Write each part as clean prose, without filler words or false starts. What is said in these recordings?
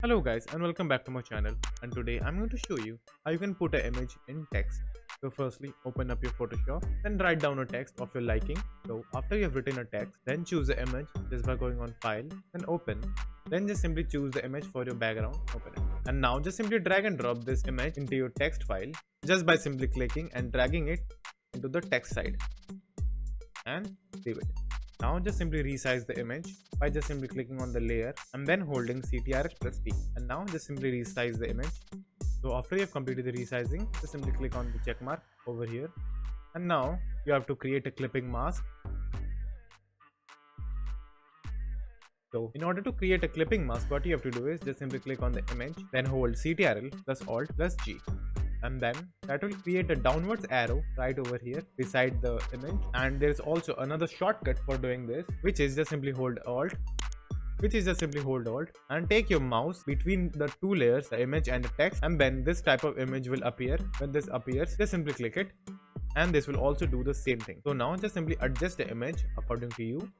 Hello guys and welcome back to my channel, and today I'm going to show you how you can put an image in text. So firstly open up your Photoshop, then write down a text of your liking. So after you have written a text, then choose the image just by going on file, then open. Then just simply choose the image for your background, open it. And now just simply drag and drop this image into your text file just by simply clicking and dragging it into the text side and save it. Now just simply resize the image by just simply clicking on the layer and then holding Ctrl plus T. And now just simply resize the image. So after you have completed the resizing, just simply click on the check mark over here. And now you have to create a clipping mask. So in order to create a clipping mask, what you have to do is just simply click on the image, then hold Ctrl plus Alt plus G. And then that will create a downwards arrow right over here beside the image. And there's also another shortcut for doing this, which is just simply hold Alt and take your mouse between the two layers, the image and the text, and then this type of image will appear. When this appears, just simply click it, and this will also do the same thing. So now just simply adjust the image according to you.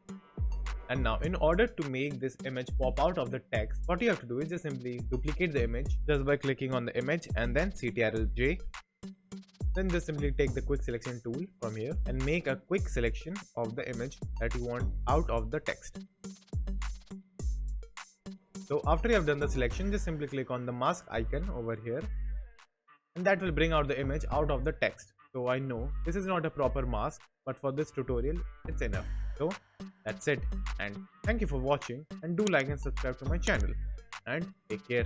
And now in order to make this image pop out of the text, what you have to do is just simply duplicate the image just by clicking on the image and then Ctrl J. Then just simply take the quick selection tool from here and make a quick selection of the image that you want out of the text. So after you have done the selection, just simply click on the mask icon over here, and that will bring out the image out of the text. So I know this is not a proper mask, but for this tutorial it's enough. So that's it, and thank you for watching, and do like and subscribe to my channel, and take care.